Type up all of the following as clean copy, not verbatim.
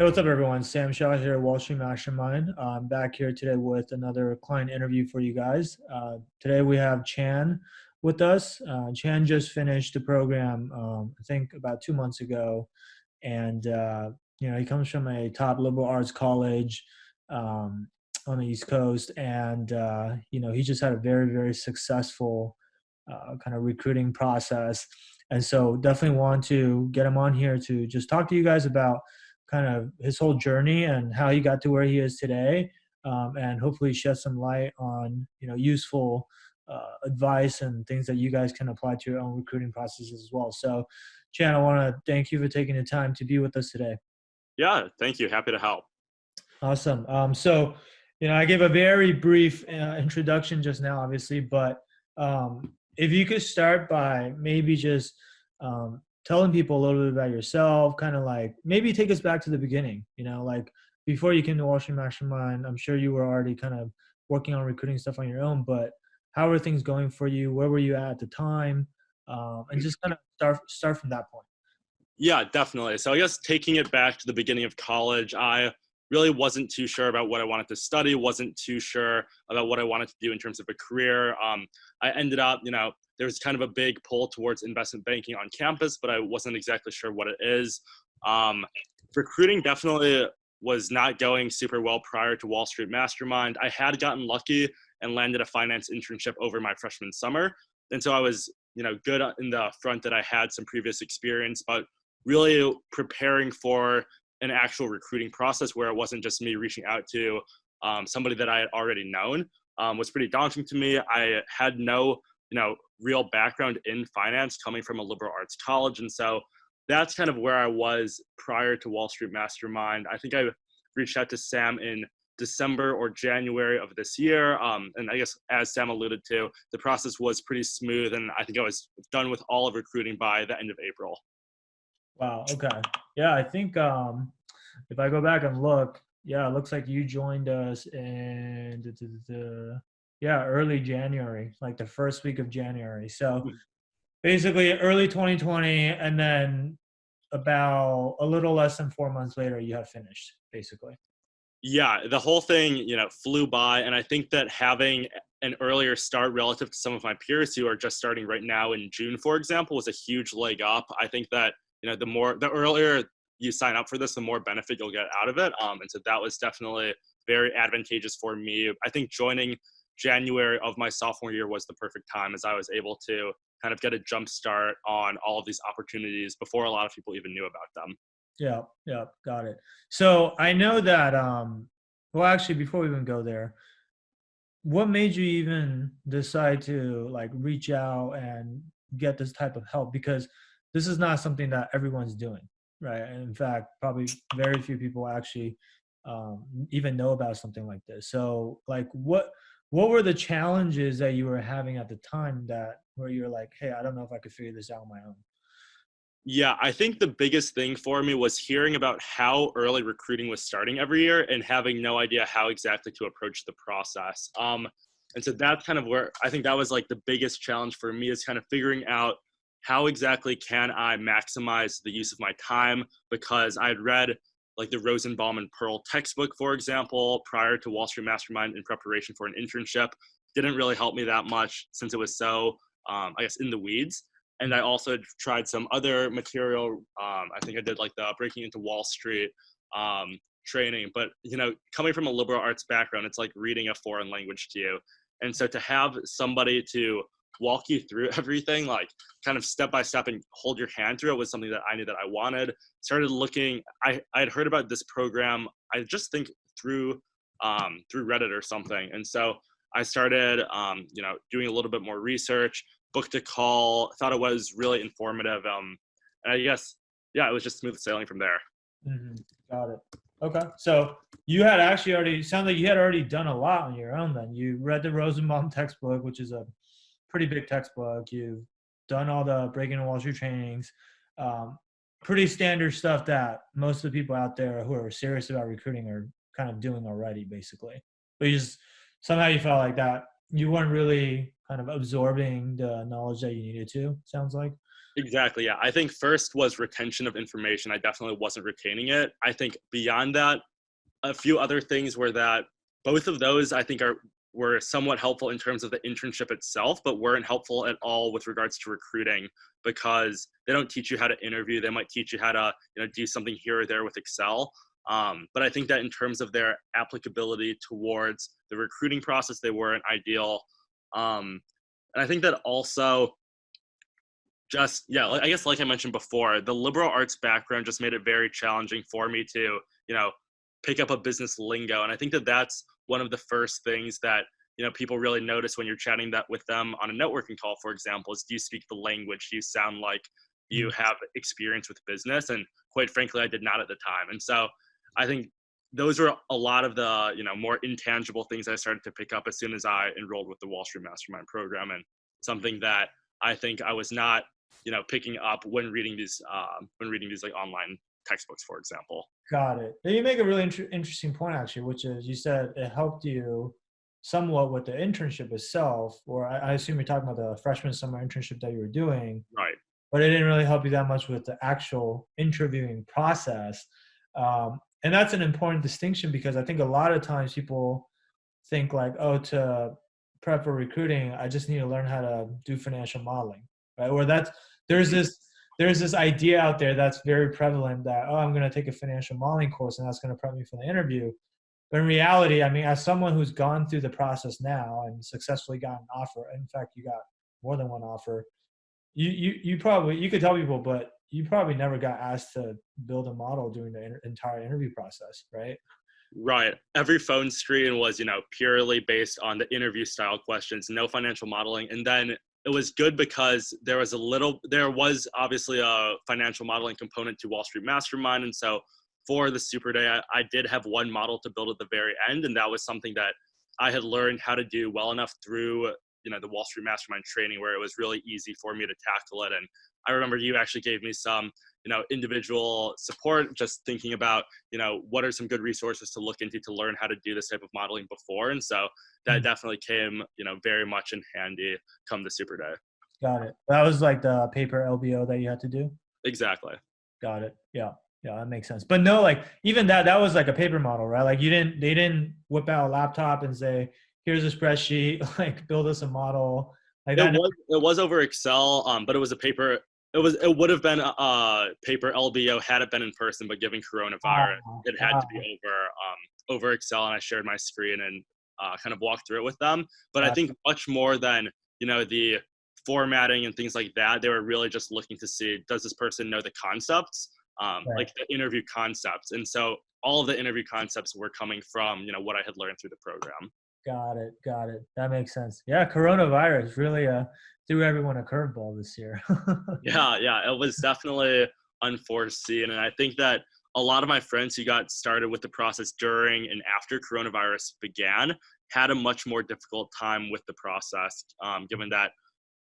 what's up, everyone? Sam Shaw here at Wall Street Mastermind. I'm back here today with another client interview for you guys. Today we have Chan with us. Chan just finished the program, I think about 2 months ago, and he comes from a top liberal arts college on the East Coast, and he just had a very, very successful kind of recruiting process, and so definitely want to get him on here to just talk to you guys about kind of his whole journey and how he got to where he is today, and hopefully shed some light on useful advice and things that you guys can apply to your own recruiting processes as well. So, Chan, I want to thank you for taking the time to be with us today. Yeah, thank you. Happy to help. Awesome. So, I gave a very brief introduction just now, obviously, but if you could start by maybe just telling people a little bit about yourself, kind of like maybe take us back to the beginning, like before you came to Wall Street Mastermind. I'm sure you were already kind of working on recruiting stuff on your own, but how are things going for you? Where were you at the time? And just kind of start from that point. Yeah, definitely. So I guess taking it back to the beginning of college, I really wasn't too sure about what I wanted to study, wasn't too sure about what I wanted to do in terms of a career. I ended up, there was kind of a big pull towards investment banking on campus, but I wasn't exactly sure what it is. Recruiting definitely was not going super well prior to Wall Street Mastermind. I had gotten lucky and landed a finance internship over my freshman summer. And so I was, good in the front that I had some previous experience, but really preparing for an actual recruiting process where it wasn't just me reaching out to somebody that I had already known was pretty daunting to me. I had no, real background in finance coming from a liberal arts college. And so that's kind of where I was prior to Wall Street Mastermind. I think I reached out to Sam in December or January of this year. And I guess as Sam alluded to, the process was pretty smooth. And I think I was done with all of recruiting by the end of April. Wow. Okay. Yeah, I think if I go back and look, yeah, it looks like you joined us in early January, like the first week of January. So basically early 2020, and then about a little less than 4 months later, you have finished, basically. Yeah, the whole thing, flew by. And I think that having an earlier start relative to some of my peers who are just starting right now in June, for example, was a huge leg up. I think that, the earlier you sign up for this, the more benefit you'll get out of it. And so that was definitely very advantageous for me. I think joining January of my sophomore year was the perfect time, as I was able to kind of get a jump start on all of these opportunities before a lot of people even knew about them. Yeah, got it. So I know that, well, actually, before we even go there, what made you even decide to like reach out and get this type of help? Because this is not something that everyone's doing, right? And in fact, probably very few people actually even know about something like this. So, like, what were the challenges that you were having at the time that where you're like, hey, I don't know if I could figure this out on my own? Yeah, I think the biggest thing for me was hearing about how early recruiting was starting every year and having no idea how exactly to approach the process. And so that's kind of where I think that was like the biggest challenge for me, is kind of figuring out how exactly can I maximize the use of my time, because I had read like the Rosenbaum and Pearl textbook, for example, prior to Wall Street Mastermind in preparation for an internship. Didn't really help me that much since it was so, I guess, in the weeds. And I also tried some other material. I think I did like the Breaking into Wall Street training. But, coming from a liberal arts background, it's like reading a foreign language to you. And so to have somebody to walk you through everything, like kind of step by step, and hold your hand through it, was something that I knew that I wanted. Started looking, I had heard about this program, I just think through Reddit or something. And so I started, doing a little bit more research, booked a call, thought it was really informative. And I guess, yeah, it was just smooth sailing from there. Mm-hmm. Got it. Okay. So you had actually already, sounds like you had already done a lot on your own then. You read the Rosenbaum textbook, which is a pretty big textbook. You've done all the Breaking into Wall Street trainings. Pretty standard stuff that most of the people out there who are serious about recruiting are kind of doing already, basically. But somehow you felt like that you weren't really kind of absorbing the knowledge that you needed to, sounds like. Exactly. Yeah. I think first was retention of information. I definitely wasn't retaining it. I think beyond that, a few other things were that both of those I think were somewhat helpful in terms of the internship itself, but weren't helpful at all with regards to recruiting because they don't teach you how to interview. They might teach you how to do something here or there with Excel. But I think that in terms of their applicability towards the recruiting process, they weren't ideal. And I think that also just I guess like I mentioned before, the liberal arts background just made it very challenging for me to pick up a business lingo. And I think that that's one of the first things that people really notice when you're chatting that with them on a networking call, for example, is do you speak the language? Do you sound like you have experience with business? And quite frankly, I did not at the time. And so I think those were a lot of the more intangible things I started to pick up as soon as I enrolled with the Wall Street Mastermind program, and something that I think I was not picking up when reading these like online textbooks, for example. Got it. You make a really interesting point, actually, which is you said it helped you somewhat with the internship itself, or I assume you're talking about the freshman summer internship that you were doing, Right. but it didn't really help you that much with the actual interviewing process. And that's an important distinction because I think a lot of times people think like, oh, to prep for recruiting, I just need to learn how to do financial modeling, right? Or there's this idea out there that's very prevalent that, oh, I'm going to take a financial modeling course and that's going to prep me for the interview. But in reality, I mean, as someone who's gone through the process now and successfully got an offer, in fact, you got more than one offer, you probably, you could tell people, but you probably never got asked to build a model during the entire interview process, right? Right. Every phone screen was, purely based on the interview style questions, no financial modeling. And then it was good because there was obviously a financial modeling component to Wall Street Mastermind. And so for the Super Day, I did have one model to build at the very end. And that was something that I had learned how to do well enough through, the Wall Street Mastermind training, where it was really easy for me to tackle it. And I remember you actually gave me some individual support, just thinking about, what are some good resources to look into to learn how to do this type of modeling before. And so that definitely came, very much in handy come the Super Day. Got it. That was like the paper LBO that you had to do? Exactly. Got it. Yeah. Yeah, that makes sense. But no, like even that was like a paper model, right? Like they didn't whip out a laptop and say, here's a spreadsheet, like build us a model. Like that. It was over Excel, but it was a paper. It would have been a paper LBO had it been in person, but given coronavirus, it had to be over Excel, and I shared my screen and kind of walked through it with them. But I think much more than the formatting and things like that, they were really just looking to see, does this person know the concepts, like the interview concepts. And so all of the interview concepts were coming from what I had learned through the program. Got it. That makes sense. Yeah, coronavirus really threw everyone a curveball this year. Yeah, it was definitely unforeseen. And I think that a lot of my friends who got started with the process during and after coronavirus began had a much more difficult time with the process, given that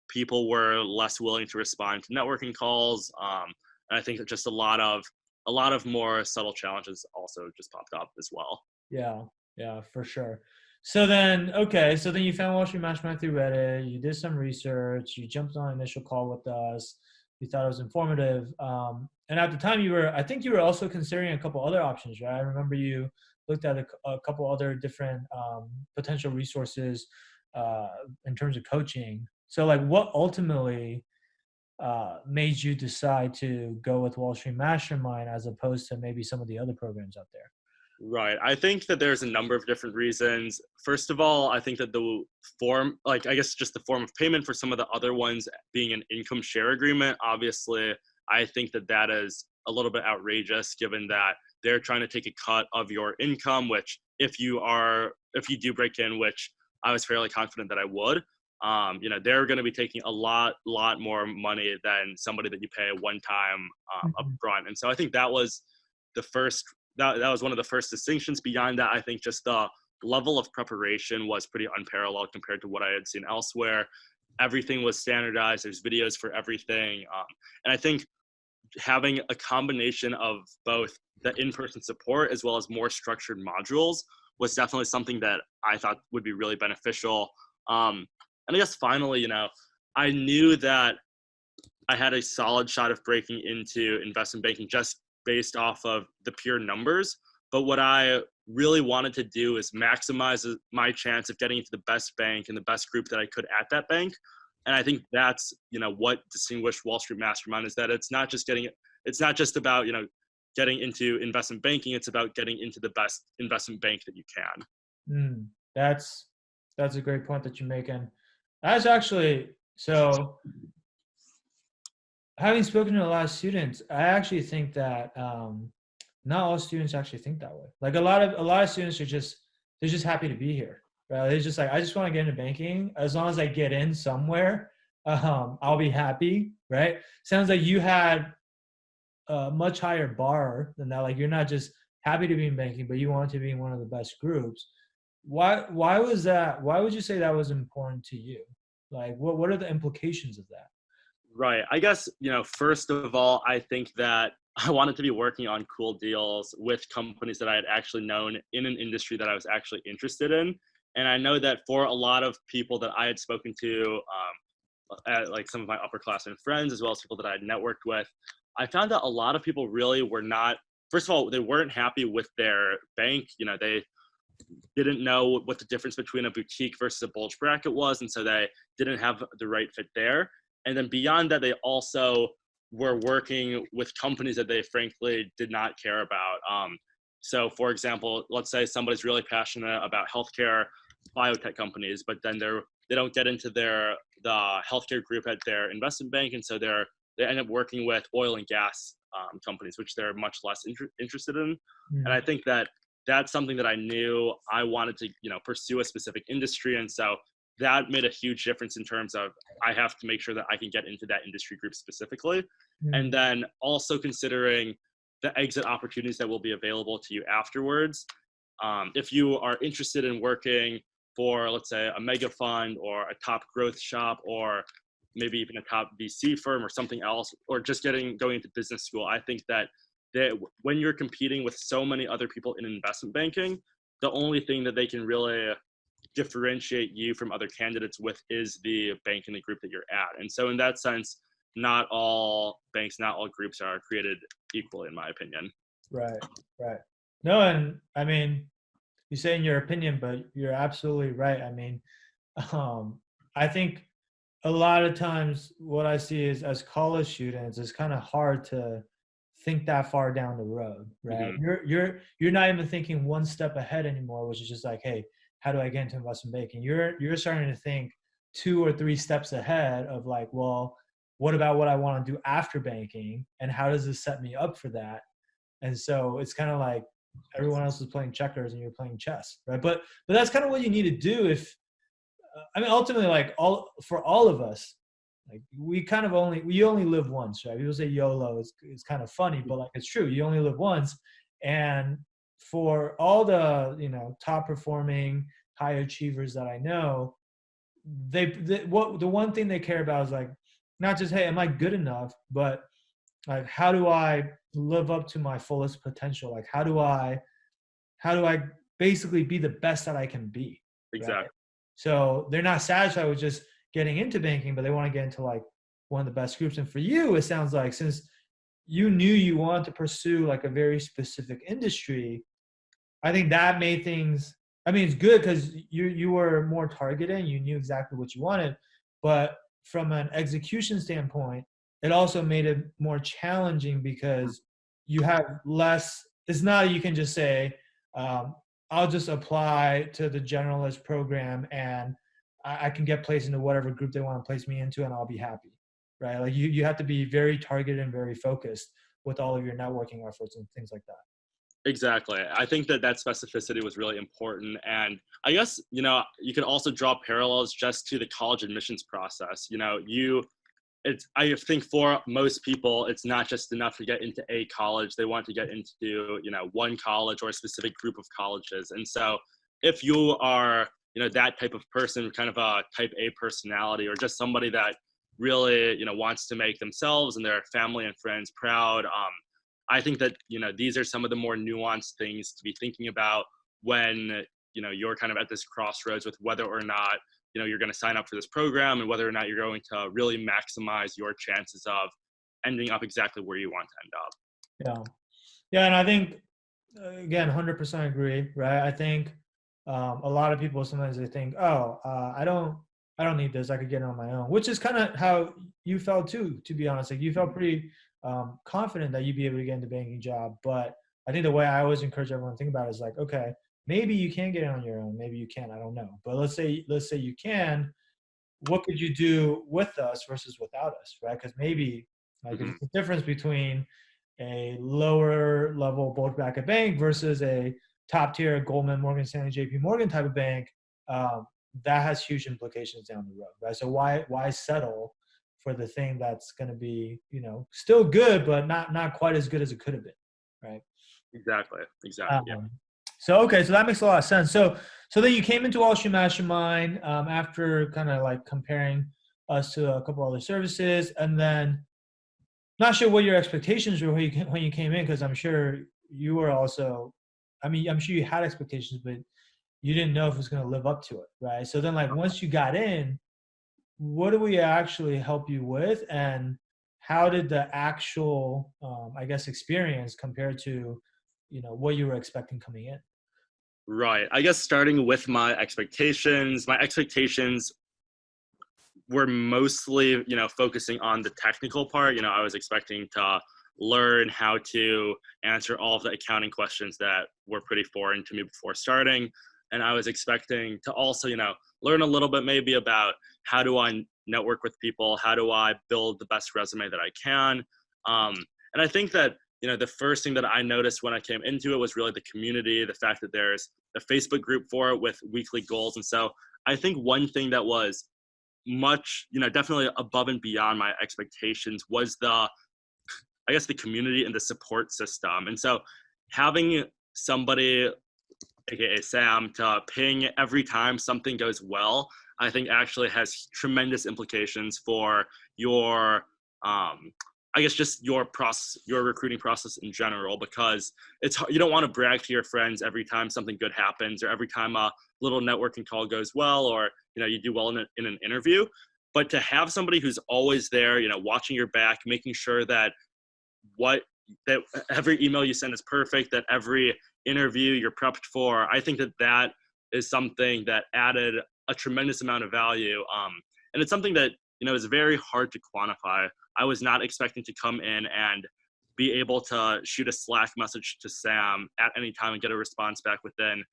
people were less willing to respond to networking calls. And I think that just a lot of more subtle challenges also just popped up as well. Yeah, for sure. So then you found Wall Street Mastermind through Reddit, you did some research, you jumped on an initial call with us, you thought it was informative. And at the time I think you were also considering a couple other options, right? I remember you looked at a couple other different potential resources in terms of coaching. So like what ultimately made you decide to go with Wall Street Mastermind as opposed to maybe some of the other programs out there? Right. I think that there's a number of different reasons. First of all, I think that the form, like I guess just the form of payment for some of the other ones being an income share agreement, obviously, I think that is a little bit outrageous given that they're trying to take a cut of your income, which if you do break in, which I was fairly confident that I would, they're going to be taking a lot more money than somebody that you pay one time upfront. And so I think that was the first that was one of the first distinctions. Beyond that, I think just the level of preparation was pretty unparalleled compared to what I had seen elsewhere. Everything was standardized. There's videos for everything. And I think having a combination of both the in-person support as well as more structured modules was definitely something that I thought would be really beneficial. And I guess finally, I knew that I had a solid shot of breaking into investment banking just based off of the pure numbers. But what I really wanted to do is maximize my chance of getting into the best bank and the best group that I could at that bank. And I think that's, what distinguished Wall Street Mastermind is that it's not just about, getting into investment banking. It's about getting into the best investment bank that you can. Mm, that's a great point that you're making. That's actually so. Having spoken to a lot of students, I actually think that not all students actually think that way. Like a lot of students they're just happy to be here. Right? They're just like, I just want to get into banking. As long as I get in somewhere, I'll be happy. Right? Sounds like you had a much higher bar than that. Like you're not just happy to be in banking, but you want to be in one of the best groups. Why was that? Why would you say that was important to you? Like what are the implications of that? Right. I guess, first of all, I think that I wanted to be working on cool deals with companies that I had actually known in an industry that I was actually interested in. And I know that for a lot of people that I had spoken to, at like some of my upperclassmen friends, as well as people that I had networked with, I found that a lot of people really were not, first of all, they weren't happy with their bank. They didn't know what the difference between a boutique versus a BulgeBracket was. And so they didn't have the right fit there. And then beyond that, they also were working with companies that they frankly did not care about. So for example, let's say somebody's really passionate about healthcare, biotech companies, but then they don't get into the healthcare group at their investment bank. And so they end up working with oil and gas companies, which they're much less interested in. And I think that that's something that I knew I wanted to, pursue a specific industry. And so that made a huge difference in terms of I have to make sure that I can get into that industry group specifically. And then also considering the exit opportunities that will be available to you afterwards. If you are interested in working for, let's say, a mega fund or a top growth shop, or maybe even a top VC firm or something else, or just going into business school, I think that when you're competing with so many other people in investment banking, the only thing that they can really differentiate you from other candidates with is the bank and the group that you're at. And so in that sense, not all banks, not all groups are created equally, in my opinion. Right, right. No, and I mean, you say in your opinion, but you're absolutely right. I mean, I think a lot of times what I see is as college students, it's kind of hard to think that far down the road, right? Mm-hmm. You're not even thinking one step ahead anymore, which is just like, hey, how do I get into investment banking? You're starting to think 2 or 3 steps ahead of like, well, what about what I want to do after banking, and how does this set me up for that? And so it's kind of like everyone else is playing checkers and you're playing chess, right? But that's kind of what you need to do if I mean, ultimately, like for all of us, like we only live once, right? People say YOLO. It's kind of funny, but like it's true. You only live once, and for all the top performing high achievers that I know, the one thing they care about is like not just, hey, am I good enough, but like how do I live up to my fullest potential? Like how do I basically be the best that I can be, right? Exactly. So they're not satisfied with just getting into banking, but they want to get into like one of the best groups. And for you, it sounds like since you knew you wanted to pursue like a very specific industry, I think that made things. I mean, it's good because you were more targeted and you knew exactly what you wanted, but from an execution standpoint, it also made it more challenging because you have less. It's not you can just say, um, I'll just apply to the generalist program and I can get placed into whatever group they want to place me into and I'll be happy, right? Like you have to be very targeted and very focused with all of your networking efforts and things like that. Exactly. I think that specificity was really important. And I guess, you can also draw parallels just to the college admissions process. I think for most people, it's not just enough to get into a college. They want to get into, one college or a specific group of colleges. And so if you are, that type of person, kind of a type A personality, or just somebody that really, wants to make themselves and their family and friends proud, I think that, these are some of the more nuanced things to be thinking about when, you're kind of at this crossroads with whether or not you're going to sign up for this program and whether or not you're going to really maximize your chances of ending up exactly where you want to end up. Yeah. Yeah. And I think, again, 100% agree, right? I think a lot of people sometimes they think, oh, I don't need this. I could get it on my own, which is kind of how you felt too, to be honest. Like you felt pretty confident that you'd be able to get into banking job. But I think the way I always encourage everyone to think about it is like, okay, maybe you can get it on your own. Maybe you can't. I don't know. But let's say you can. What could you do with us versus without us, right? Because maybe like if Mm-hmm. it's the difference between a lower level BulgeBracket bank versus a top tier Goldman, Morgan Stanley, JP Morgan type of bank, that has huge implications down the road, right? So why settle for the thing that's going to be, still good, but not quite as good as it could have been, right? Exactly. Yeah. Um, so okay, so that makes a lot of sense. So then you came into Wall Street Mastermind after kind of like comparing us to a couple other services, and then not sure what your expectations were when you came in, because I'm sure you were also, I mean, I'm sure you had expectations, but you didn't know if it was going to live up to it, right? So then, like, once you got in, what do we actually help you with, and how did the actual, I guess, experience compare to, what you were expecting coming in? Right. I guess starting with my expectations were mostly, focusing on the technical part. I was expecting to learn how to answer all of the accounting questions that were pretty foreign to me before starting. And I was expecting to also, learn a little bit maybe about how do I network with people? How do I build the best resume that I can? And I think that, the first thing that I noticed when I came into it was really the community, the fact that there's a Facebook group for it with weekly goals. And so I think one thing that was much, definitely above and beyond my expectations was the community and the support system. And so having somebody, aka Sam, to ping every time something goes well, I think actually has tremendous implications for your I guess just your recruiting process in general, because you don't want to brag to your friends every time something good happens or every time a little networking call goes well, or you do well in an interview. But to have somebody who's always there, watching your back, making sure that that every email you send is perfect, that every interview you're prepped for, I think that is something that added a tremendous amount of value. And it's something that is very hard to quantify. I was not expecting to come in and be able to shoot a Slack message to Sam at any time and get a response back within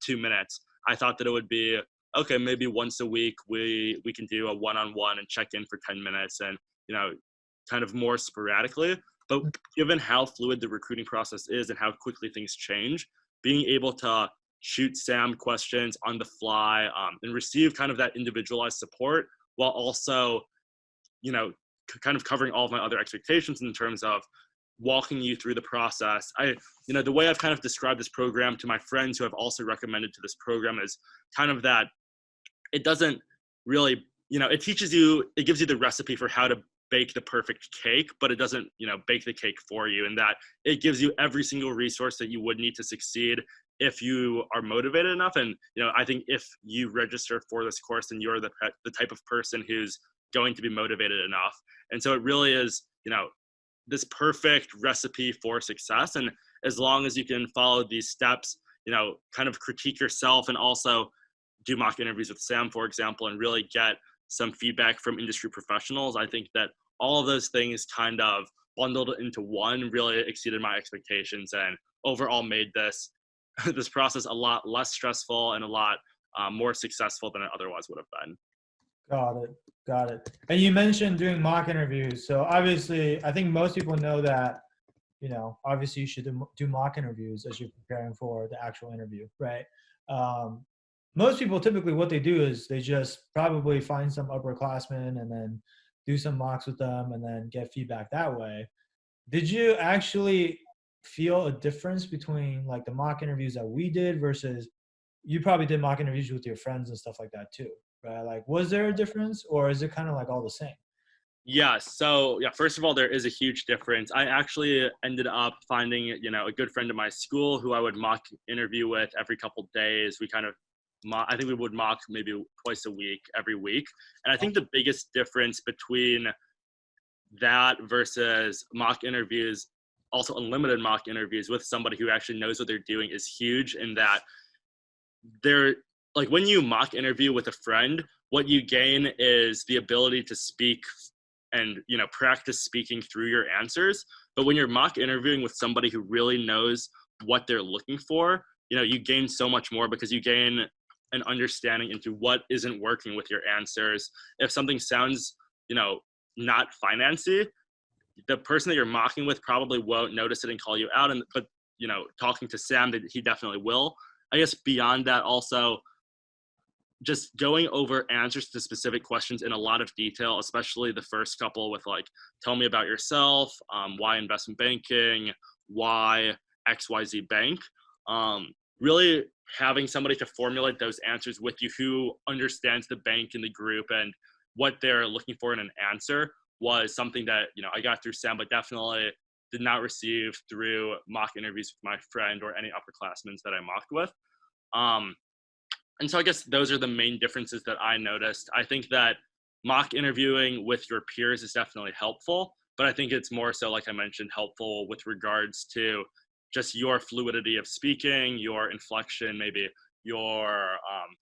2 minutes. I thought that it would be okay, maybe once a week we can do a one-on-one and check in for 10 minutes and kind of more sporadically. But given how fluid the recruiting process is and how quickly things change, being able to shoot Sam questions on the fly and receive kind of that individualized support while also kind of covering all of my other expectations in terms of walking you through the process. The way I've kind of described this program to my friends who have also recommended to this program is kind of that it doesn't really, it gives you the recipe for how to bake the perfect cake, but it doesn't, bake the cake for you, and that it gives you every single resource that you would need to succeed if you are motivated enough. And, I think if you register for this course, then you're the type of person who's going to be motivated enough. And so it really is, this perfect recipe for success. And as long as you can follow these steps, kind of critique yourself and also do mock interviews with Sam, for example, and really get some feedback from industry professionals, I think that all of those things kind of bundled into one really exceeded my expectations and overall made this process a lot less stressful and a lot more successful than it otherwise would have been. Got it. And you mentioned doing mock interviews. So obviously, I think most people know that, obviously you should do mock interviews as you're preparing for the actual interview, right? Most people typically what they do is they just probably find some upperclassmen and then do some mocks with them and then get feedback that way. Did you actually feel a difference between like the mock interviews that we did versus you probably did mock interviews with your friends and stuff like that too, right? Like, was there a difference or is it kind of like all the same? Yeah. So first of all, there is a huge difference. I actually ended up finding, a good friend of my school who I would mock interview with every couple days. We kind of, I think we would mock maybe twice a week, every week. And I think the biggest difference between that versus mock interviews, also unlimited mock interviews with somebody who actually knows what they're doing, is huge in that they're like, when you mock interview with a friend, what you gain is the ability to speak and, you know, practice speaking through your answers. But when you're mock interviewing with somebody who really knows what they're looking for, you know, you gain so much more because you gain an understanding into what isn't working with your answers. If something sounds, you know, not financy, the person that you're mocking with probably won't notice it and call you out. But, you know, talking to Sam, he definitely will. I guess beyond that, also just going over answers to specific questions in a lot of detail, especially the first couple with like, tell me about yourself, why investment banking, why XYZ bank. Really having somebody to formulate those answers with you who understands the bank and the group and what they're looking for in an answer was something that, you know, I got through Sam, but definitely did not receive through mock interviews with my friend or any upperclassmen that I mocked with. And so I guess those are the main differences that I noticed. I think that mock interviewing with your peers is definitely helpful, but I think it's more so, like I mentioned, helpful with regards to just your fluidity of speaking, your inflection, maybe your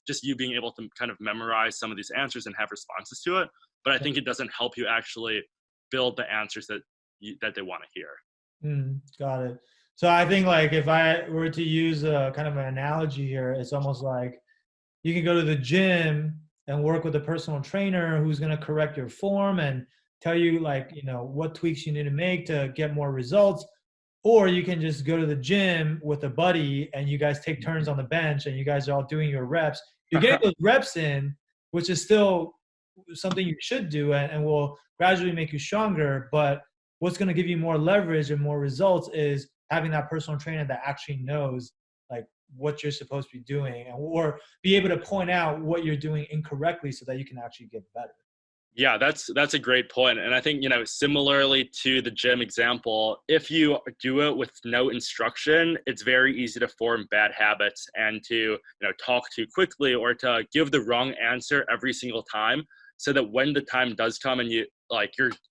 just you being able to kind of memorize some of these answers and have responses to it. But I think it doesn't help you actually build the answers that they want to hear. Got it. So I think, like, if I were to use a kind of an analogy here, it's almost like you can go to the gym and work with a personal trainer who's going to correct your form and tell you, like, you know, what tweaks you need to make to get more results. Or you can just go to the gym with a buddy and you guys take turns on the bench and you guys are all doing your reps. You're getting those reps in, which is still something you should do and will gradually make you stronger. But what's going to give you more leverage and more results is having that personal trainer that actually knows, like, what you're supposed to be doing, or be able to point out what you're doing incorrectly so that you can actually get better. Yeah, that's a great point. And I think, you know, similarly to the gym example, if you do it with no instruction, it's very easy to form bad habits and to, you know, talk too quickly or to give the wrong answer every single time, so that when the time does come and you're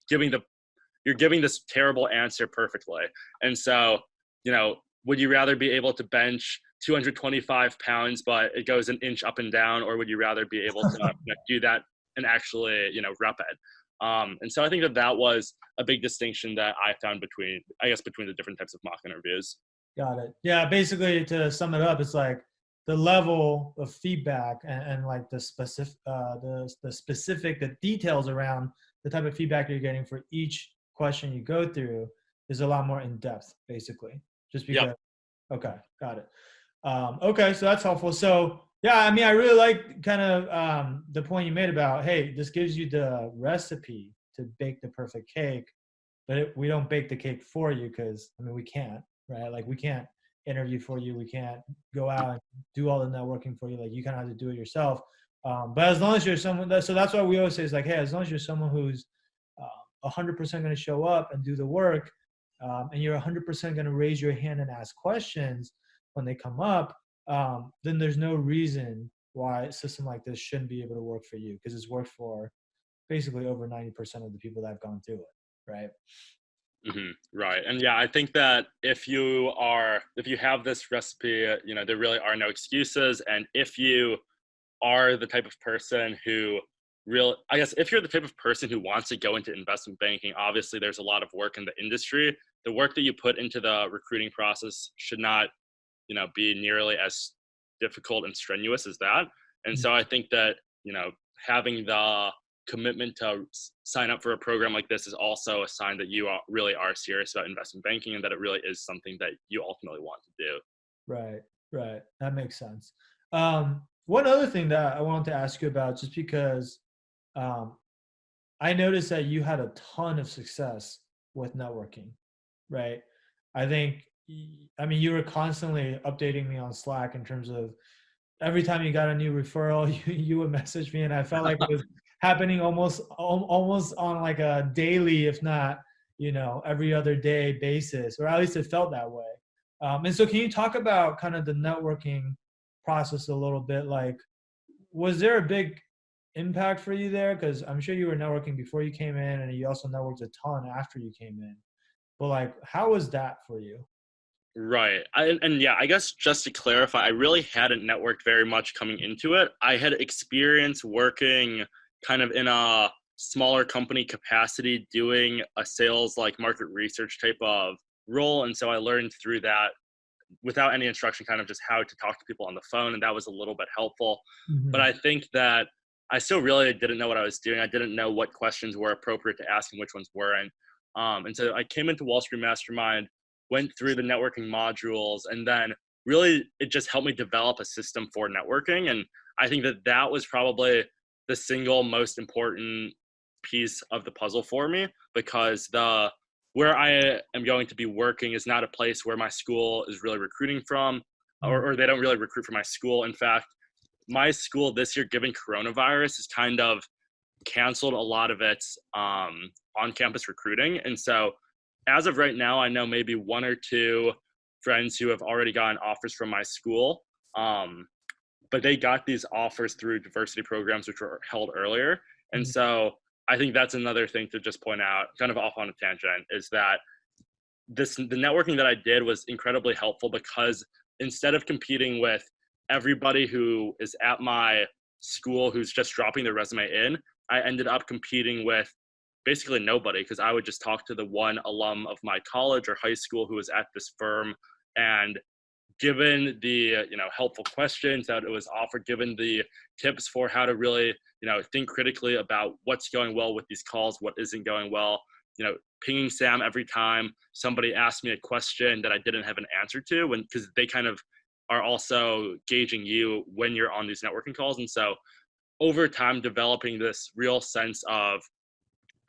giving this terrible answer perfectly. And so, you know, would you rather be able to bench 225 pounds, but it goes an inch up and down, or would you rather be able to do that and actually, you know, rep it? And so I think that was a big distinction that I found between the different types of mock interviews. Got it. Yeah, basically, to sum it up, it's like the level of feedback and like the details around the type of feedback you're getting for each question you go through is a lot more in depth, basically. Just because. Yep. Okay, got it. Okay, so that's helpful. So yeah, I mean, I really like kind of the point you made about, hey, this gives you the recipe to bake the perfect cake, but we don't bake the cake for you because, I mean, we can't, right? Like, we can't interview for you. We can't go out and do all the networking for you. Like, you kind of have to do it yourself. But as long as you're someone, so that's why we always say is like, hey, as long as you're someone who's 100% going to show up and do the work, and you're 100% going to raise your hand and ask questions when they come up, then there's no reason why a system like this shouldn't be able to work for you, because it's worked for basically over 90% of the people that have gone through it, right? Mm-hmm. Right. And yeah, I think that if you have this recipe, you know, there really are no excuses. And if you are the type of person who if you're the type of person who wants to go into investment banking, obviously there's a lot of work in the industry. The work that you put into the recruiting process should not, you know, be nearly as difficult and strenuous as that. And so I think that, you know, having the commitment to sign up for a program like this is also a sign that you really are serious about investment banking and that it really is something that you ultimately want to do. Right. That makes sense. One other thing that I wanted to ask you about, just because I noticed that you had a ton of success with networking, right? I think, I mean, you were constantly updating me on Slack in terms of every time you got a new referral, you would message me, and I felt like it was happening almost on like a daily, if not, you know, every other day basis, or at least it felt that way. And so can you talk about kind of the networking process a little bit. Like, was there a big impact for you there? Because I'm sure you were networking before you came in, and you also networked a ton after you came in. But like, how was that for you? Right. And yeah, I guess just to clarify, I really hadn't networked very much coming into it. I had experience working kind of in a smaller company capacity doing a sales like market research type of role. And so I learned through that without any instruction, kind of just how to talk to people on the phone. And that was a little bit helpful. But Hmm. I think that I still really didn't know what I was doing. I didn't know what questions were appropriate to ask and which ones weren't. And so I came into Wall Street Mastermind, went through the networking modules, and then really it just helped me develop a system for networking. And I think that that was probably the single most important piece of the puzzle for me, because the where I am going to be working is not a place where my school is really recruiting from, or they don't really recruit for my school. In fact, my school this year, given coronavirus, has kind of canceled a lot of its on-campus recruiting. And so as of right now, I know maybe one or two friends who have already gotten offers from my school, but they got these offers through diversity programs, which were held earlier. And so I think that's another thing to just point out, kind of off on a tangent, is that the networking that I did was incredibly helpful, because instead of competing with everybody who is at my school who's just dropping their resume in, I ended up competing with basically nobody, because I would just talk to the one alum of my college or high school who was at this firm. And given the helpful questions that it was offered, given the tips for how to really think critically about what's going well with these calls, what isn't going well, pinging Sam every time somebody asked me a question that I didn't have an answer to, when because they kind of are also gauging you when you're on these networking calls. And so over time, developing this real sense of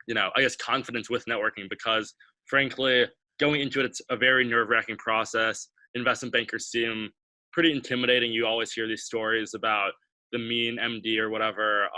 I guess confidence with networking, because frankly, going into it, it's a very nerve-wracking process. Investment bankers seem pretty intimidating. You always hear these stories about the mean MD or whatever.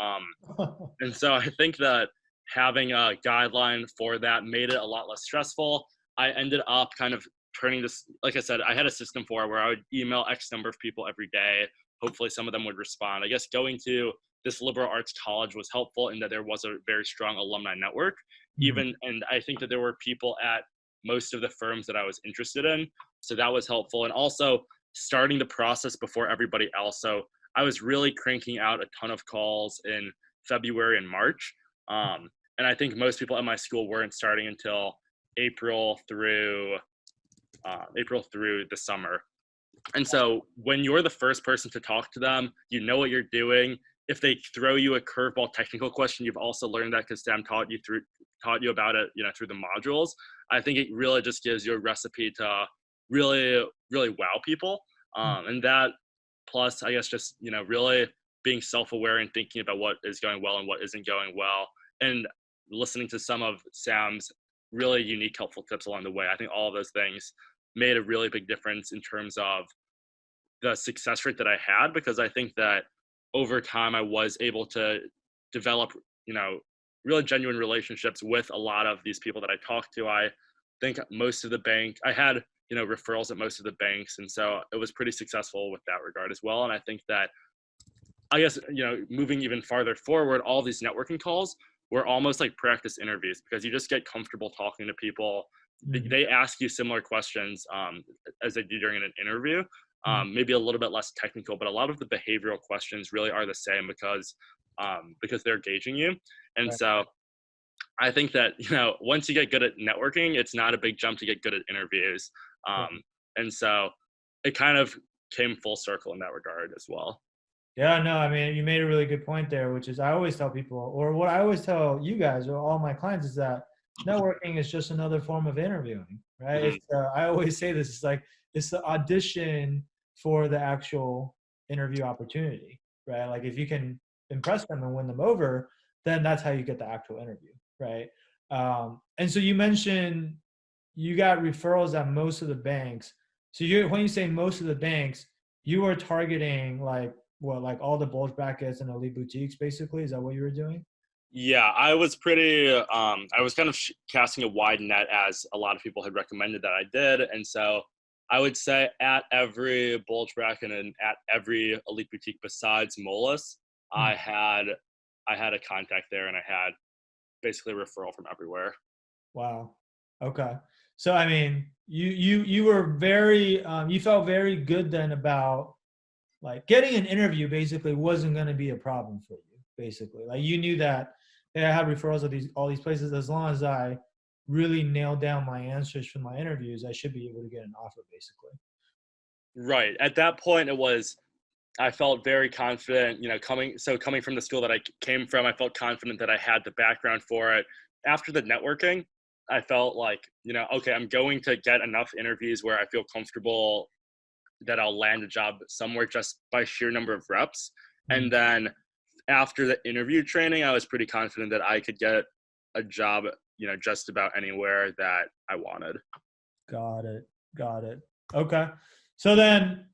And so I think that having a guideline for that made it a lot less stressful. I ended up kind of turning this, like I said, I had a system for it where I would email X number of people every day. Hopefully some of them would respond. I guess going to this liberal arts college was helpful in that there was a very strong alumni network. And I think that there were people at most of the firms that I was interested in. So that was helpful. And also starting the process before everybody else. So I was really cranking out a ton of calls in February and March. And I think most people at my school weren't starting until April through the summer. And so when you're the first person to talk to them, you know what you're doing. If they throw you a curveball technical question, you've also learned that because Sam taught you about it, through the modules. I think it really just gives you a recipe to really, really wow people. And that plus, I guess, just, really being self-aware and thinking about what is going well and what isn't going well, and listening to some of Sam's really unique, helpful tips along the way. I think all of those things made a really big difference in terms of the success rate that I had, because I think that over time I was able to develop, really genuine relationships with a lot of these people that I talked to. I think I had, referrals at most of the banks. And so it was pretty successful with that regard as well. And I think that, I guess, moving even farther forward, all these networking calls were almost like practice interviews, because you just get comfortable talking to people. They ask you similar questions as they do during an interview, maybe a little bit less technical, but a lot of the behavioral questions really are the same, because they're gauging you. And so I think that, once you get good at networking, it's not a big jump to get good at interviews. And so it kind of came full circle in that regard as well. Yeah, no, I mean, you made a really good point there, which is I always tell people, or what I always tell you guys or all my clients, is that networking is just another form of interviewing, right? Mhm. I always say this, it's like it's the audition for the actual interview opportunity, right? Like if you can impress them and win them over, then that's how you get the actual interview, right? And so you mentioned you got referrals at most of the banks. So when you say most of the banks, you are targeting like what, like all the bulge brackets and elite boutiques, basically? Is that what you were doing? Yeah, I was I was kind of casting a wide net, as a lot of people had recommended that I did. And so I would say at every BulgeBracket and at every elite boutique besides Molus, Hmm. I had a contact there, and I had basically a referral from everywhere. Wow. Okay. So I mean, you were very you felt very good then about like getting an interview basically wasn't going to be a problem for you basically. Like you knew that hey, I have referrals of these all these places as long as I really nailed down my answers from my interviews, I should be able to get an offer basically. Right. At that point, I felt very confident, coming from the school that I came from, I felt confident that I had the background for it. After the networking, I felt like, okay, I'm going to get enough interviews where I feel comfortable that I'll land a job somewhere just by sheer number of reps. Hmm. And then after the interview training, I was pretty confident that I could get a job, just about anywhere that I wanted. Got it. Got it. Okay. So then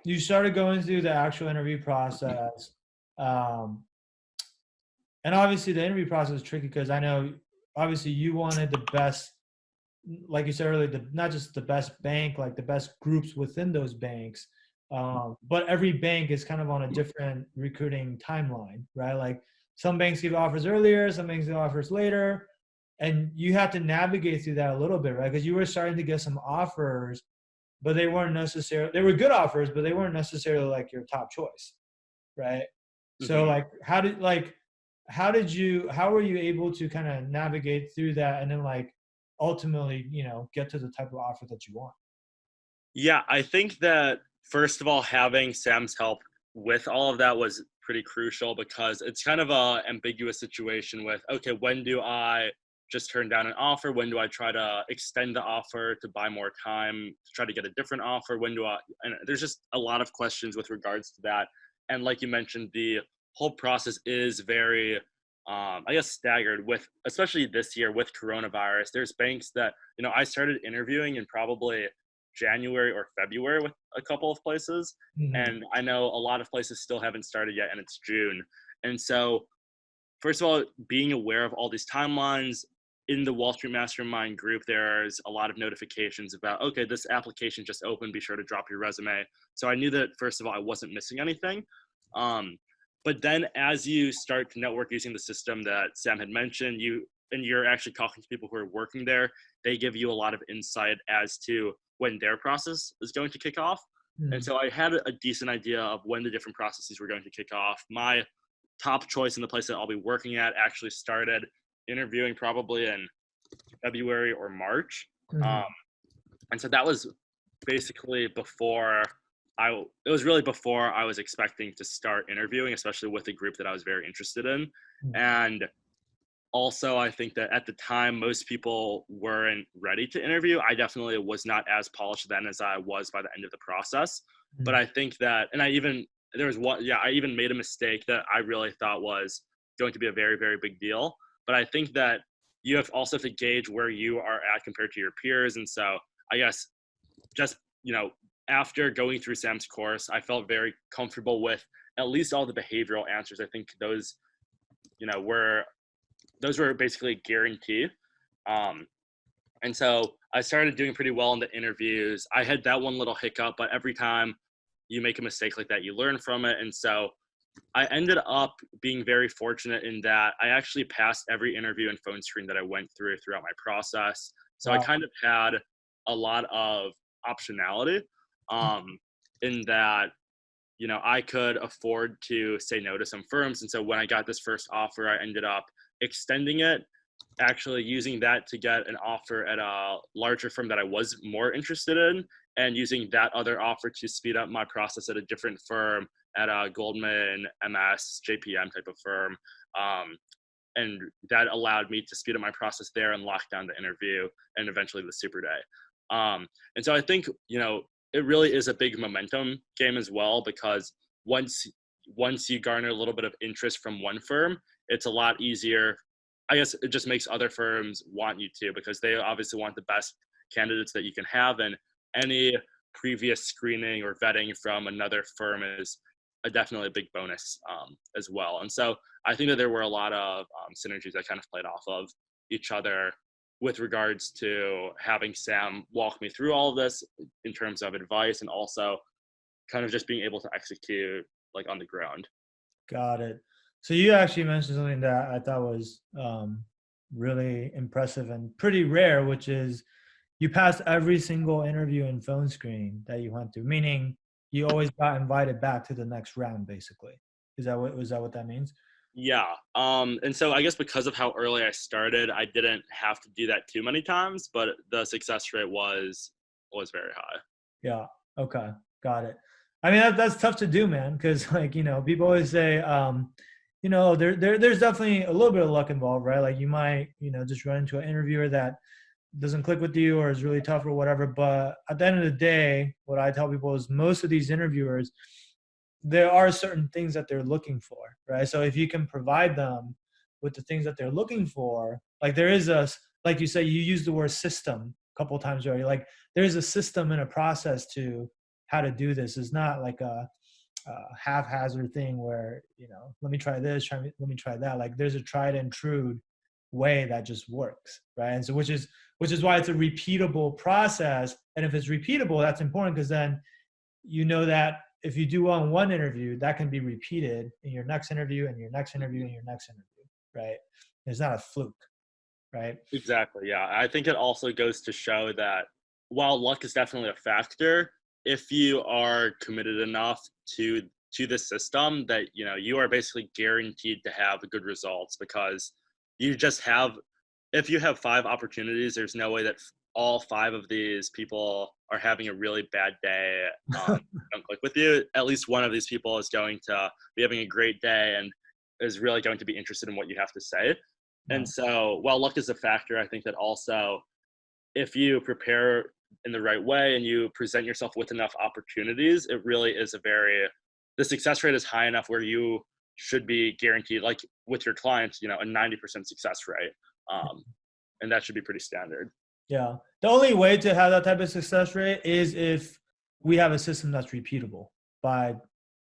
you started going through the actual interview process. Um, and obviously the interview process is tricky because I know obviously you wanted the best, like you said earlier, not just the best bank, like the best groups within those banks. But every bank is kind of on a different recruiting timeline, right? Like some banks give offers earlier, some banks give offers later. And you have to navigate through that a little bit, right? Because you were starting to get some offers, but they weren't necessarily, they were good offers, but they weren't necessarily like your top choice, right? So Hmm. like how were you able to kind of navigate through that and then like ultimately, get to the type of offer that you want? Yeah, I think that first of all, having Sam's help with all of that was pretty crucial because it's kind of a ambiguous situation with, okay, when do I just turn down an offer? When do I try to extend the offer to buy more time to try to get a different offer? And there's just a lot of questions with regards to that. And like you mentioned, the whole process is very, I guess, staggered with, especially this year with coronavirus. There's banks that, I started interviewing in probably January or February with a couple of places. Hmm. And I know a lot of places still haven't started yet, and it's June. And so, first of all, being aware of all these timelines in the Wall Street Mastermind group, there's a lot of notifications about, okay, this application just opened, be sure to drop your resume. So I knew that, first of all, I wasn't missing anything. Um, but then as you start to network using the system that Sam had mentioned, you're actually talking to people who are working there, they give you a lot of insight as to when their process is going to kick off. And Hmm. so I had a decent idea of when the different processes were going to kick off. My top choice in the place that I'll be working at actually started interviewing probably in February or March. Um, Hmm. and so that was basically it was really before I was expecting to start interviewing, especially with a group that I was very interested in. And also, I think that at the time, most people weren't ready to interview. I definitely was not as polished then as I was by the end of the process. But Hmm. I think that, and I even made a mistake that I really thought was going to be a very, very big deal. But I think that you have to gauge where you are at compared to your peers. And so I guess just, after going through Sam's course, I felt very comfortable with at least all the behavioral answers. I think were those were basically a guarantee. Um, and so I started doing pretty well in the interviews. I had that one little hiccup, but every time you make a mistake like that, you learn from it. And so I ended up being very fortunate in that I actually passed every interview and phone screen that I went throughout my process. So I Wow. kind of had a lot of optionality, um, in that I could afford to say no to some firms. And so when I got this first offer, I ended up extending it, actually using that to get an offer at a larger firm that I was more interested in, and using that other offer to speed up my process at a different firm at a Goldman, MS, JPM type of firm. Um, and that allowed me to speed up my process there and lock down the interview and eventually the super day. And so I think, it really is a big momentum game as well, because once you garner a little bit of interest from one firm, it's a lot easier. I guess it just makes other firms want you to, because they obviously want the best candidates that you can have, and any previous screening or vetting from another firm is definitely a big bonus, as well. And so I think that there were a lot of synergies that kind of played off of each other with regards to having Sam walk me through all of this in terms of advice and also kind of just being able to execute like on the ground. Got it. So you actually mentioned something that I thought was really impressive and pretty rare, which is you passed every single interview and phone screen that you went through, meaning you always got invited back to the next round, basically. Was that what that means? Yeah. And so I guess because of how early I started, I didn't have to do that too many times, but the success rate was very high. Yeah. Okay. Got it. I mean, that's tough to do, man, because like, people always say, there's definitely a little bit of luck involved, right? Like you might, just run into an interviewer that doesn't click with you or is really tough or whatever. But at the end of the day, what I tell people is most of these interviewers, there are certain things that they're looking for, right? So if you can provide them with the things that they're looking for, like there is like you say, you use the word system a couple of times already. Like there's a system and a process to how to do this. It's not like a haphazard thing where let me try this, let me try that. Like there's a tried and true way that just works, right? And so which is why it's a repeatable process. And if it's repeatable, that's important because then that if you do well in one interview, that can be repeated in your next interview and your next interview and your next interview, right? It's not a fluke, right? Exactly. Yeah. I think it also goes to show that while luck is definitely a factor, if you are committed enough to the system that you are basically guaranteed to have good results because you just have if you have 5 opportunities, there's no way that all 5 of these people are having a really bad day. Don't click with you. At least one of these people is going to be having a great day and is really going to be interested in what you have to say. Yeah. And so, while luck is a factor, I think that also if you prepare in the right way and you present yourself with enough opportunities, it really is the success rate is high enough where you should be guaranteed, like with your clients, a 90% success rate. And that should be pretty standard. Yeah. The only way to have that type of success rate is if we have a system that's repeatable by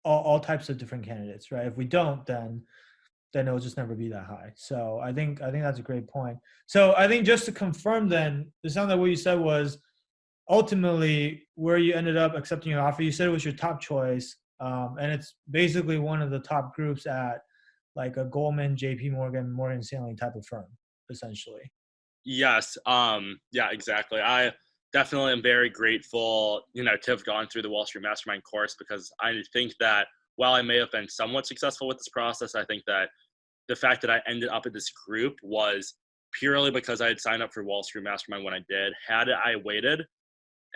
all types of different candidates, right? If we don't, then it'll just never be that high. So I think that's a great point. So I think just to confirm then, it sounds like what you said was ultimately where you ended up accepting your offer. You said it was your top choice. And it's basically one of the top groups at like a Goldman, JP Morgan, Morgan Stanley type of firm, essentially. Yes. Yeah, exactly. I definitely am very grateful, to have gone through the Wall Street Mastermind course because I think that while I may have been somewhat successful with this process, I think that the fact that I ended up at this group was purely because I had signed up for Wall Street Mastermind when I did. Had I waited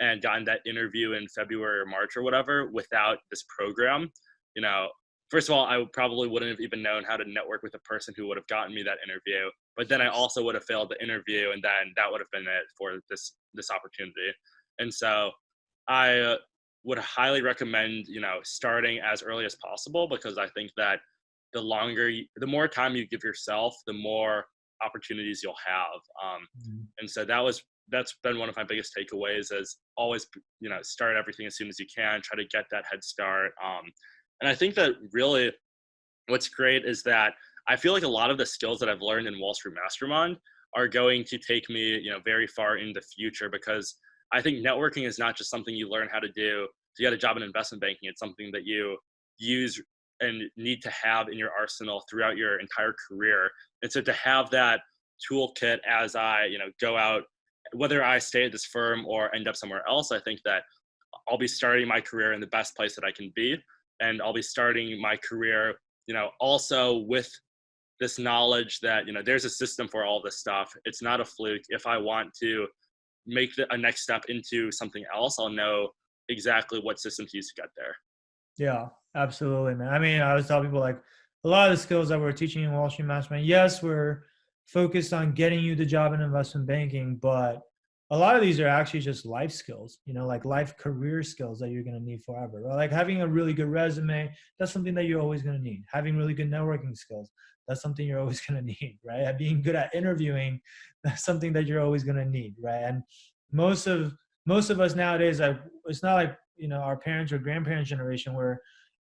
and gotten that interview in February or March or whatever without this program, you know, first of all, I probably wouldn't have even known how to network with a person who would have gotten me that interview. But then I also would have failed the interview, and then that would have been it for this opportunity. And so I would highly recommend, starting as early as possible because I think that the more time you give yourself, the more opportunities you'll have. Mhm. And so that's been one of my biggest takeaways is always, start everything as soon as you can, try to get that head start. And I think that really what's great is that I feel like a lot of the skills that I've learned in Wall Street Mastermind are going to take me, very far in the future because I think networking is not just something you learn how to do to get a job in investment banking. It's something that you use and need to have in your arsenal throughout your entire career. And so to have that toolkit as I, go out, whether I stay at this firm or end up somewhere else, I think that I'll be starting my career in the best place that I can be. And I'll be starting my career, also with this knowledge that, there's a system for all this stuff. It's not a fluke. If I want to make a next step into something else, I'll know exactly what system to use to get there. Yeah, absolutely, man. I mean, I always tell people like a lot of the skills that we're teaching in Wall Street Mastermind, yes, we're focused on getting you the job in investment banking, but a lot of these are actually just life skills, like life career skills that you're going to need forever. Right? Like having a really good resume, that's something that you're always going to need. Having really good networking skills, that's something you're always going to need, right? And being good at interviewing, that's something that you're always going to need, right? And most of most of us nowadays, it's not like our parents or grandparents generation where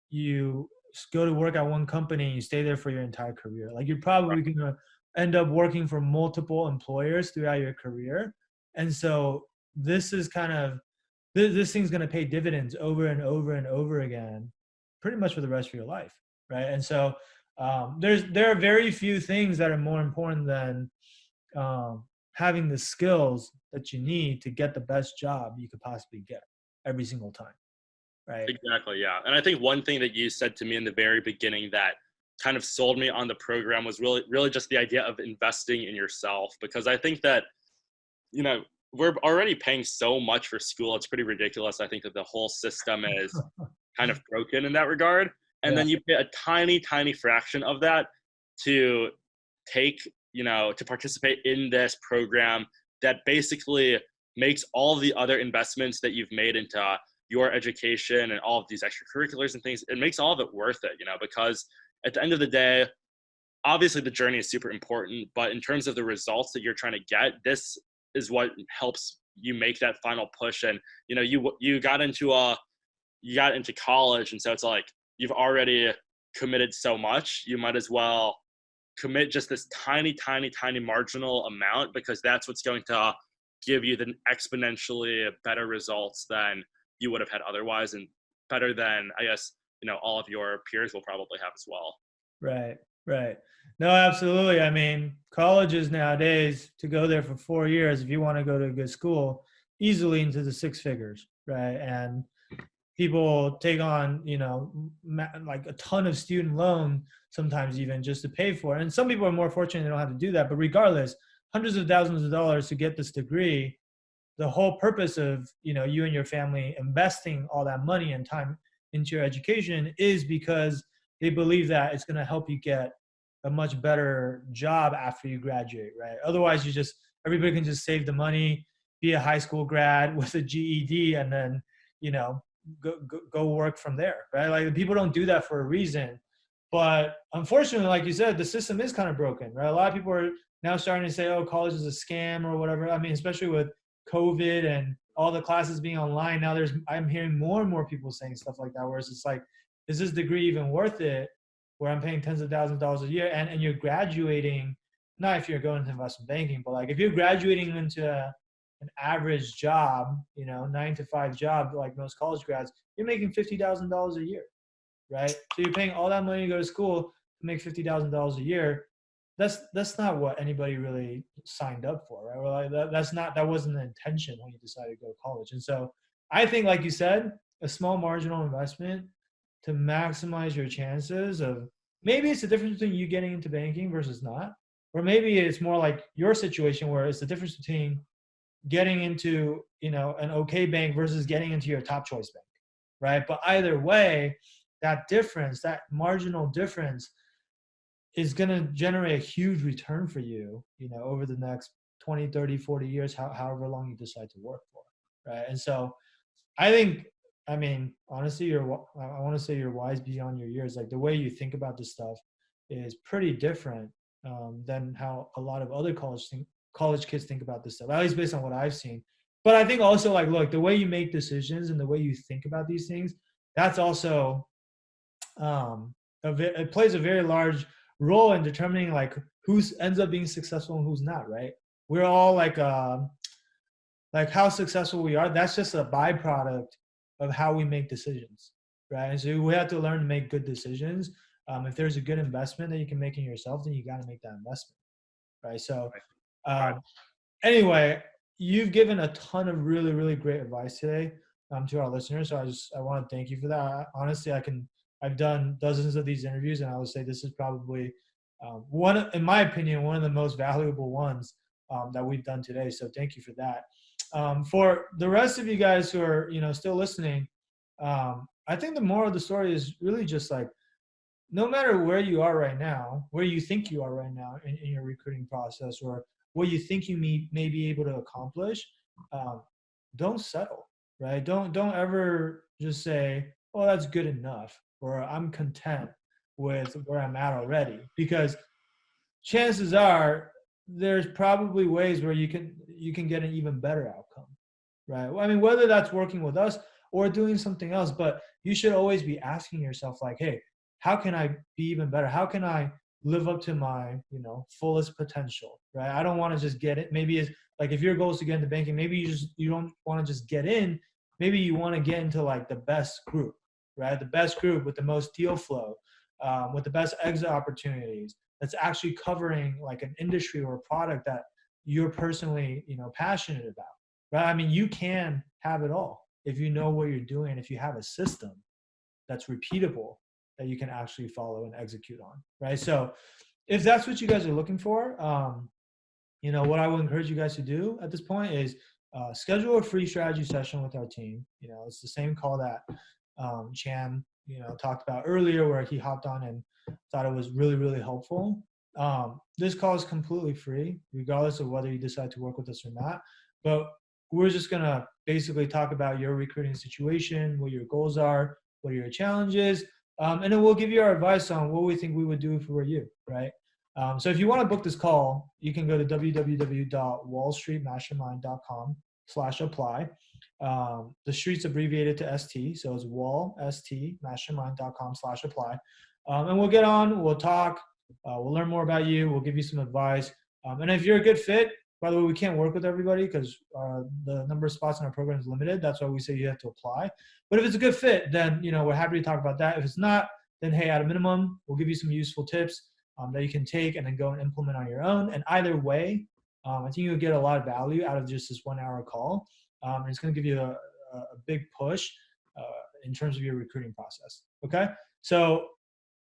you go to work at one company and you stay there for your entire career. Like you're probably gonna end up working for multiple employers throughout your career. And so this is kind of this thing's going to pay dividends over and over and over again, pretty much for the rest of your life, right? And so there are very few things that are more important than having the skills that you need to get the best job you could possibly get every single time, right? Exactly, yeah. And I think one thing that you said to me in the very beginning that kind of sold me on the program was really just the idea of investing in yourself, because I think that, you know, we're already paying so much for school. It's pretty ridiculous. I think that the whole system is kind of broken in that regard. And Yeah, then you pay a tiny, tiny fraction of that to take, to participate in this program that basically makes all the other investments that you've made into your education and all of these extracurriculars and things, it makes all of it worth it, because at the end of the day, obviously the journey is super important, but in terms of the results that you're trying to get, this is what helps you make that final push. And you got into college, and so it's like you've already committed so much, you might as well commit just this tiny, tiny, tiny marginal amount, because that's what's going to give you the exponentially better results than you would have had otherwise, and better than, I guess, all of your peers will probably have as well. right, right. No, absolutely. I mean, colleges nowadays, to go there for 4 years, if you want to go to a good school, easily into the six figures, right? And people take on, like a ton of student loan, sometimes even just to pay for it. And some people are more fortunate, they don't have to do that. But regardless, hundreds of thousands of dollars to get this degree. The whole purpose of, you and your family investing all that money and time into your education is because they believe that it's going to help you get a much better job after you graduate, right? Otherwise, everybody can just save the money, be a high school grad with a GED, and then, go work from there, right? Like, people don't do that for a reason. But unfortunately, like you said, the system is kind of broken, right? A lot of people are now starting to say, oh, college is a scam or whatever. I mean, especially with COVID and all the classes being online. Now I'm hearing more and more people saying stuff like that, whereas it's like, is this degree even worth it? Where I'm paying tens of thousands of dollars a year, and you're graduating, not if you're going into investment banking, but like if you're graduating into an average job, 9 to 5 job, like most college grads, you're making $50,000 a year, right? So you're paying all that money to go to school to make $50,000 a year. That's not what anybody really signed up for, right? Well, that wasn't the intention when you decided to go to college. And so I think, like you said, a small marginal investment to maximize your chances of, maybe it's the difference between you getting into banking versus not, or maybe it's more like your situation where it's the difference between getting into, an okay bank versus getting into your top choice bank, right? But either way, that difference, that marginal difference, is going to generate a huge return for you, over the next 20, 30, 40 years, however long you decide to work for, right? And so I mean, honestly, I want to say you're wise beyond your years. Like, the way you think about this stuff is pretty different than how a lot of other college kids think about this stuff, at least based on what I've seen. But I think also, like, look, the way you make decisions and the way you think about these things, that's also it plays a very large role in determining like who ends up being successful and who's not, right? We're all like how successful we are, that's just a byproduct of how we make decisions, right? And so we have to learn to make good decisions. If there's a good investment that you can make in yourself, then you got to make that investment, right? So anyway, you've given a ton of really, really great advice today to our listeners. So I want to thank you for that. Honestly, I've done dozens of these interviews, and I would say this is probably in my opinion, one of the most valuable ones that we've done today. So thank you for that. For the rest of you guys who are, still listening, I think the moral of the story is really just like, no matter where you are right now, where you think you are right now in your recruiting process, or what you think you may be able to accomplish, don't settle, right? Don't ever just say, oh, that's good enough, or I'm content with where I'm at already, because chances are there's probably ways where you can get an even better outcome, right? Well, I mean, whether that's working with us or doing something else, but you should always be asking yourself like, hey, how can I be even better? How can I live up to my, fullest potential, right? I don't want to just get it. Maybe it's like if your goal is to get into banking, maybe you don't want to just get in. Maybe you want to get into like the best group, right? The best group with the most deal flow, with the best exit opportunities. That's actually covering like an industry or a product that you're personally, passionate about, right? I mean, you can have it all if you know what you're doing. If you have a system that's repeatable that you can actually follow and execute on, right? So if that's what you guys are looking for, what I would encourage you guys to do at this point is schedule a free strategy session with our team. It's the same call that Chan, talked about earlier, where he hopped on and thought it was really, really helpful. This call is completely free, regardless of whether you decide to work with us or not. But we're just gonna basically talk about your recruiting situation, what your goals are, what are your challenges, and then we'll give you our advice on what we think we would do if we were you, right? So if you want to book this call, you can go to www.wallstreetmastermind.com/apply. The street's abbreviated to ST, so it's wallstmastermind.com/apply. And we'll get on, we'll talk, we'll learn more about you, we'll give you some advice. And if you're a good fit, by the way, we can't work with everybody because the number of spots in our program is limited. That's why we say you have to apply. But if it's a good fit, then we're happy to talk about that. If it's not, then hey, at a minimum, we'll give you some useful tips that you can take and then go and implement on your own. And either way, I think you'll get a lot of value out of just this 1 hour call. And it's going to give you a big push in terms of your recruiting process. Okay. So,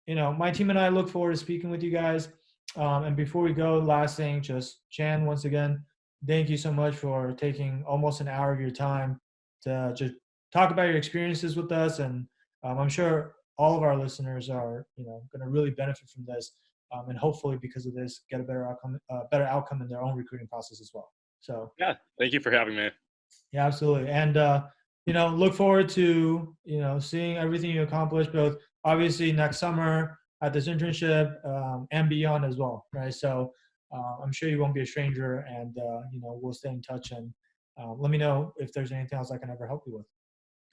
my team and I look forward to speaking with you guys. And before we go, last thing, just Chan, once again, thank you so much for taking almost an hour of your time to just talk about your experiences with us. And I'm sure all of our listeners are, going to really benefit from this. And hopefully because of this, get a better outcome in their own recruiting process as well. So Yeah, thank you for having me. yeah, absolutely. And, look forward to, seeing everything you accomplish, both obviously next summer at this internship and beyond as well. Right. So I'm sure you won't be a stranger, and, we'll stay in touch, and let me know if there's anything else I can ever help you with.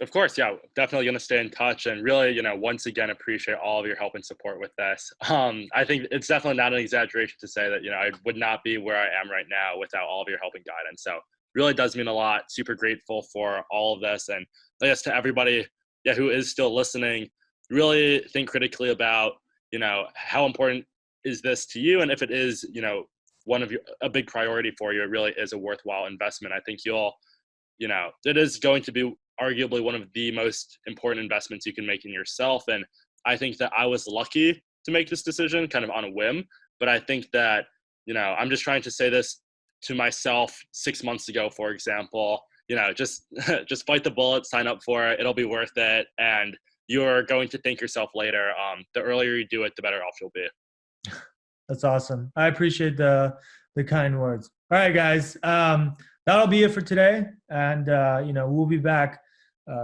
Of course, yeah, definitely going to stay in touch, and really, once again, appreciate all of your help and support with this. I think it's definitely not an exaggeration to say that, I would not be where I am right now without all of your help and guidance. So really does mean a lot. Super grateful for all of this. And I guess to everybody, who is still listening, really think critically about, how important is this to you? And if it is, a big priority for you, it really is a worthwhile investment. I think it is going to be arguably one of the most important investments you can make in yourself. And I think that I was lucky to make this decision kind of on a whim, but I think that, I'm just trying to say this to myself 6 months ago, for example, just, just bite the bullet, sign up for it. It'll be worth it. And you're going to thank yourself later. The earlier you do it, the better off you'll be. That's awesome. I appreciate the kind words. All right, guys. That'll be it for today. And, we'll be back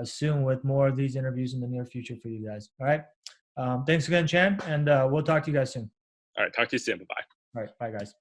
soon with more of these interviews in the near future for you guys. All right. Thanks again, Chan. And we'll talk to you guys soon. All right. Talk to you soon. Bye-bye. All right. Bye, guys.